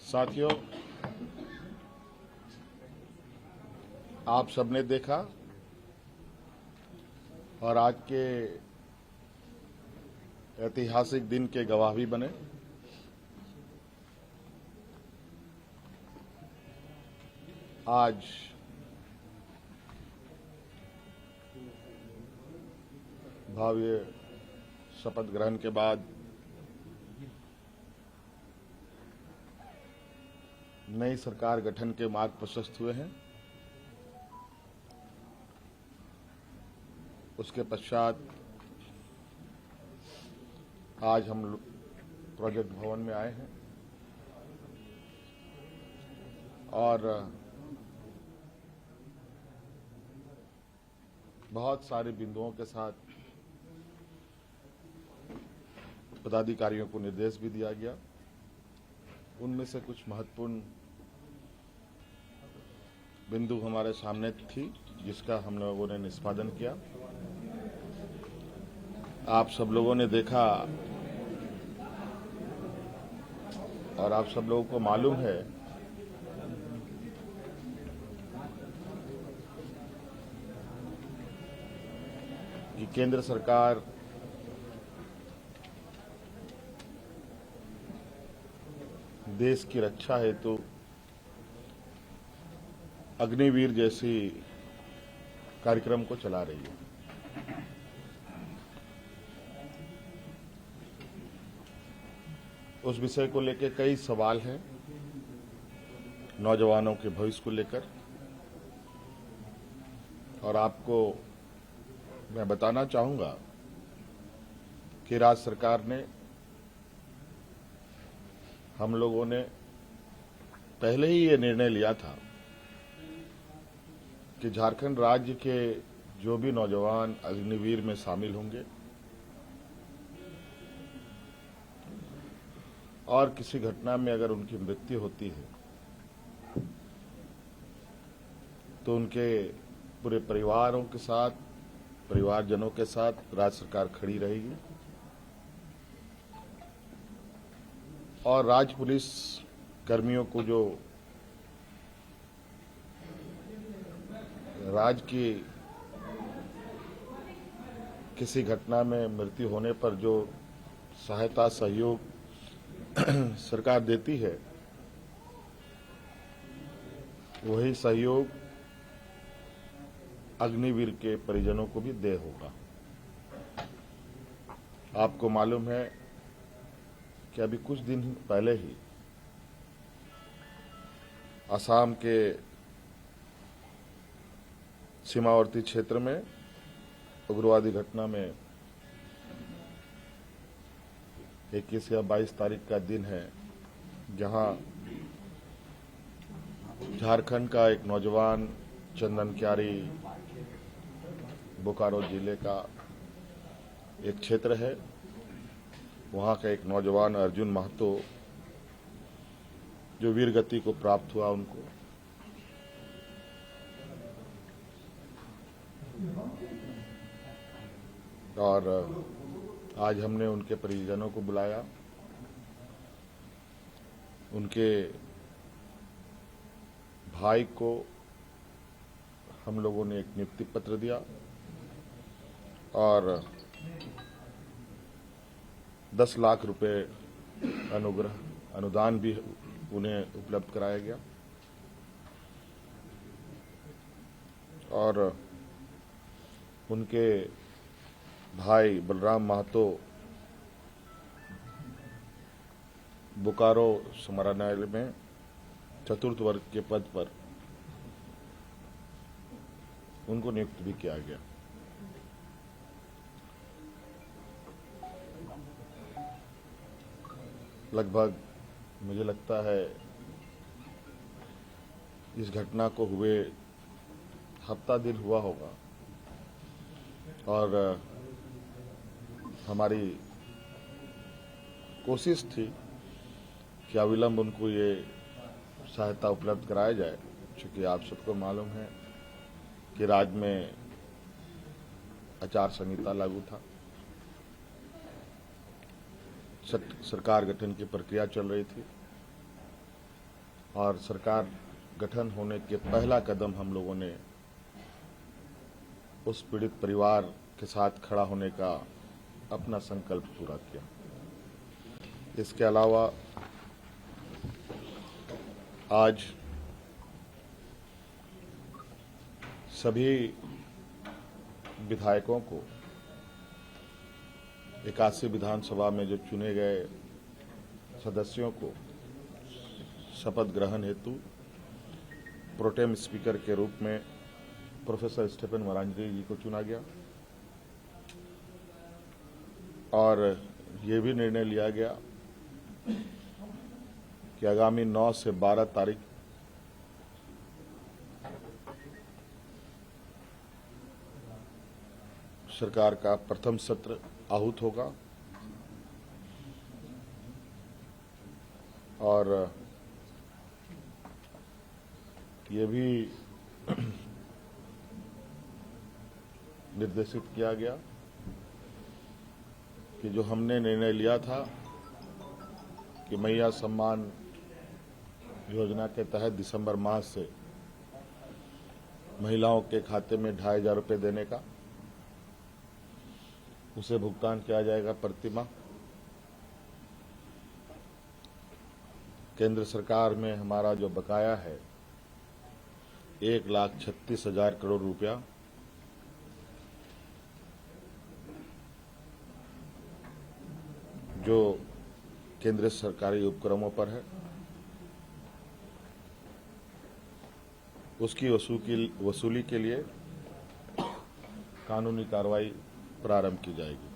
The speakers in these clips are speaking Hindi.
साथियों, आप सबने देखा और आज के ऐतिहासिक दिन के गवाह भी बने। आज भव्य शपथ ग्रहण के बाद नई सरकार गठन के मार्ग प्रशस्त हुए हैं। उसके पश्चात आज हम प्रोजेक्ट भवन में आए हैं और बहुत सारे बिंदुओं के साथ पदाधिकारियों को निर्देश भी दिया गया। उनमें से कुछ महत्वपूर्ण बिंदु हमारे सामने थी जिसका हम लोगों ने निष्पादन किया। आप सब लोगों ने देखा और आप सब लोगों को मालूम है कि केंद्र सरकार देश की रक्षा हेतु अग्निवीर जैसी कार्यक्रम को चला रही है। उस विषय को लेकर कई सवाल हैं, नौजवानों के भविष्य को लेकर, और आपको मैं बताना चाहूंगा कि राज्य सरकार ने, हम लोगों ने पहले ही ये निर्णय लिया था कि झारखंड राज्य के जो भी नौजवान अग्निवीर में शामिल होंगे और किसी घटना में अगर उनकी मृत्यु होती है तो उनके पूरे परिवारों के साथ, परिवारजनों के साथ राज्य सरकार खड़ी रहेगी और राज्य पुलिस कर्मियों को जो राज्य की किसी घटना में मृत्यु होने पर जो सहायता सहयोग सरकार देती है, वही सहयोग अग्निवीर के परिजनों को भी दे होगा। आपको मालूम है कि अभी कुछ दिन पहले ही असम के सीमावर्ती क्षेत्र में उग्रवादी घटना में 21 या 22 तारीख का दिन है, जहां झारखंड का एक नौजवान चंदन क्यारी, बोकारो जिले का एक क्षेत्र है, वहां का एक नौजवान अर्जुन महतो जो वीर गति को प्राप्त हुआ, उनको और आज हमने उनके परिजनों को बुलाया। उनके भाई को हम लोगों ने एक नियुक्ति पत्र दिया और 10 लाख रुपए अनुदान भी उन्हें उपलब्ध कराया गया और उनके भाई बलराम महतो बोकारो समाहरणालय में चतुर्थ वर्ग के पद पर उनको नियुक्त भी किया गया। लगभग मुझे लगता है इस घटना को हुए हफ्ता दिन हुआ होगा और हमारी कोशिश थी कि अविलंब उनको ये सहायता उपलब्ध कराया जाए, क्योंकि आप सबको मालूम है कि राज्य में आचार संहिता लागू था, सरकार गठन की प्रक्रिया चल रही थी और सरकार गठन होने के पहला कदम हम लोगों ने उस पीड़ित परिवार के साथ खड़ा होने का अपना संकल्प पूरा किया। इसके अलावा आज सभी विधायकों को 81 विधानसभा में जो चुने गए सदस्यों को शपथ ग्रहण हेतु प्रोटेम स्पीकर के रूप में प्रोफेसर स्टेफन मरांडी जी को चुना गया और ये भी निर्णय लिया गया कि आगामी 9 से 12 तारीख सरकार का प्रथम सत्र आहूत होगा और ये भी निर्देशित किया गया कि जो हमने निर्णय लिया था कि मैया सम्मान योजना के तहत दिसंबर माह से महिलाओं के खाते में 2,500 रुपये देने का, उसे भुगतान किया जाएगा प्रति माह। केंद्र सरकार में हमारा जो बकाया है 1,36,000 करोड़ रुपया, जो केंद्रीय सरकारी उपक्रमों पर है, उसकी वसूली के लिए कानूनी कार्रवाई प्रारंभ की जाएगी।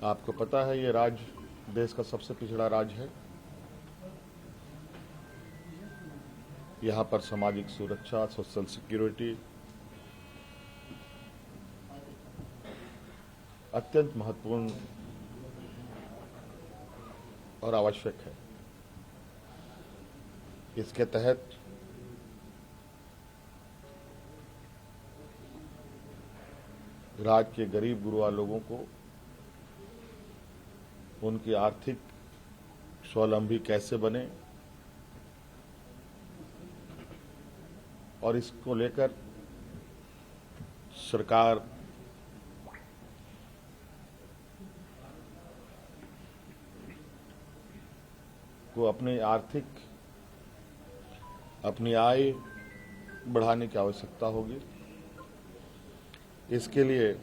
आपको पता है ये राज्य देश का सबसे पिछड़ा राज्य है। यहाँ पर सामाजिक सुरक्षा, सोशल सिक्योरिटी अत्यंत महत्वपूर्ण और आवश्यक है। इसके तहत राज्य के गरीब गुरुआ लोगों को उनकी आर्थिक स्वावलंबी कैसे बने और इसको लेकर सरकार को अपनी आय बढ़ाने की आवश्यकता होगी। इसके लिए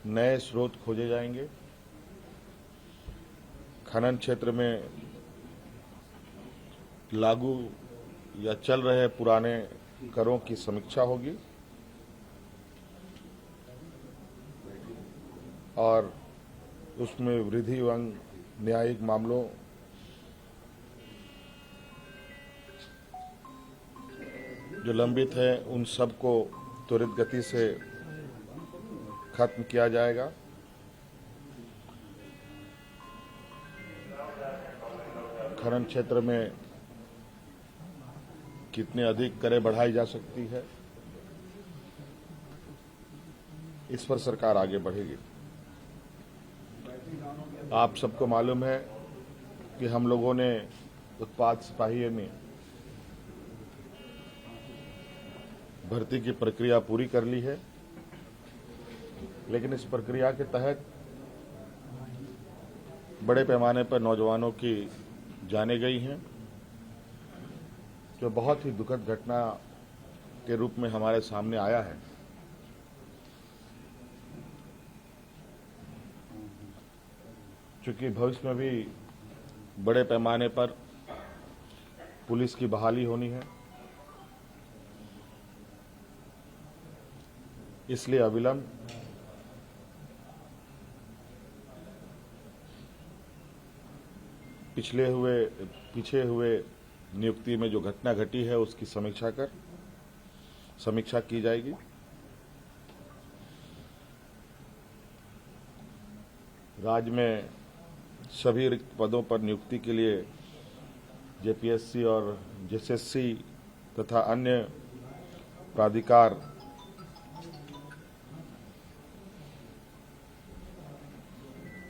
नए स्रोत खोजे जाएंगे। खनन क्षेत्र में लागू या चल रहे पुराने करों की समीक्षा होगी और उसमें वृद्धि एवं न्यायिक मामलों जो लंबित है उन सब को त्वरित गति से खत्म किया जाएगा। खनन क्षेत्र में कितने अधिक करें बढ़ाई जा सकती है, इस पर सरकार आगे बढ़ेगी। आप सबको मालूम है कि हम लोगों ने उत्पाद सिपाही में भर्ती की प्रक्रिया पूरी कर ली है, लेकिन इस प्रक्रिया के तहत बड़े पैमाने पर नौजवानों की जानें गई हैं, जो बहुत ही दुखद घटना के रूप में हमारे सामने आया है। चूंकि भविष्य में भी बड़े पैमाने पर पुलिस की बहाली होनी है, इसलिए अविलंब पीछे हुए नियुक्ति में जो घटना घटी है उसकी समीक्षा की जाएगी। राज्य में सभी रिक्त पदों पर नियुक्ति के लिए जेपीएससी और जेएसएससी तथा अन्य प्राधिकार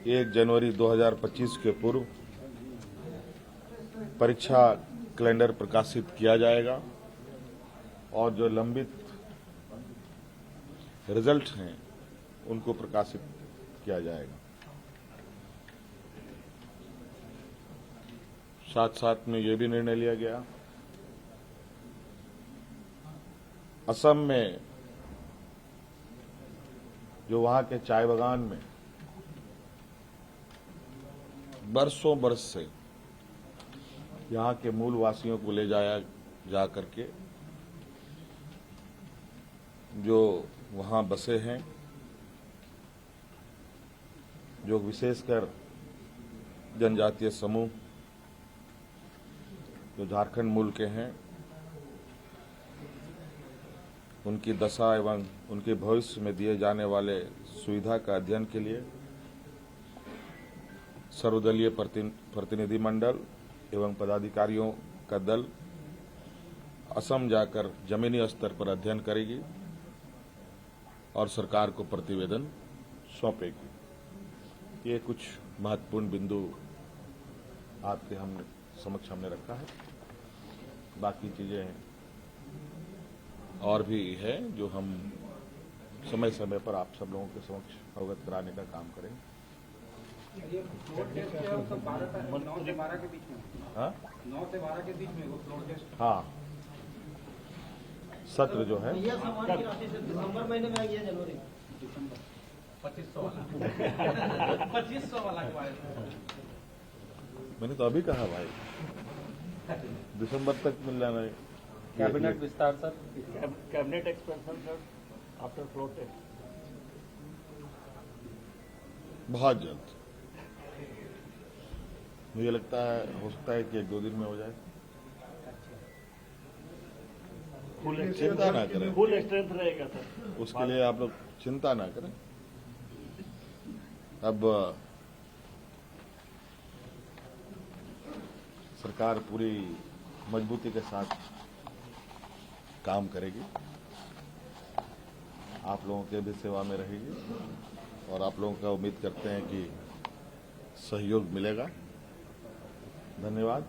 1 जनवरी 2025 के पूर्व परीक्षा कैलेंडर प्रकाशित किया जाएगा और जो लंबित रिजल्ट हैं उनको प्रकाशित किया जाएगा। साथ साथ में ये भी निर्णय लिया गया, असम में जो वहां के चाय बागान में बरसों बरस से यहां के मूल वासियों को ले जाया जा करके जो वहां बसे हैं, जो विशेषकर जनजातीय समूह जो झारखंड मूल के हैं, उनकी दशा एवं उनके भविष्य में दिए जाने वाले सुविधा का अध्ययन के लिए सर्वदलीय प्रतिनिधि मंडल एवं पदाधिकारियों का दल असम जाकर जमीनी स्तर पर अध्ययन करेगी और सरकार को प्रतिवेदन सौंपेगी। ये कुछ महत्वपूर्ण बिंदु आपके समक्ष हमने रखा है। बाकी चीजें और भी है जो हम समय समय पर आप सब लोगों के समक्ष अवगत कराने का काम करेंगे। ये फ्लोर टेस्ट है और सब 9 से 12 के बीच में। हाँ, 9 से 12 के बीच में वो फ्लोर टेस्ट। हाँ, सत्र जो है यह सामान की राशि से दिसंबर महीने में आई है, जनवरी दिसंबर 2500 वाला 2500 वाला के बारे में मैंने तो अभी कहा भाई, दिसंबर तक मिल जाना है। कैबिनेट विस्तार sir, cabinet expansion sir after floor test बहुत जल्द, मुझे लगता है हो सकता है कि 1-2 दिन में हो जाए। चिंता ना करें, फुल स्ट्रेंथ रहेगा सर। उसके लिए आप लोग चिंता ना करें। अब सरकार पूरी मजबूती के साथ काम करेगी, आप लोगों के भी सेवा में रहेगी और आप लोगों का उम्मीद करते हैं कि सहयोग मिलेगा। धन्यवाद।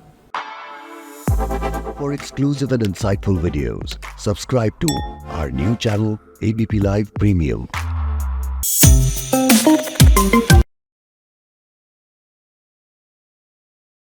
For exclusive and insightful videos, subscribe to our new channel ABP Live Premium.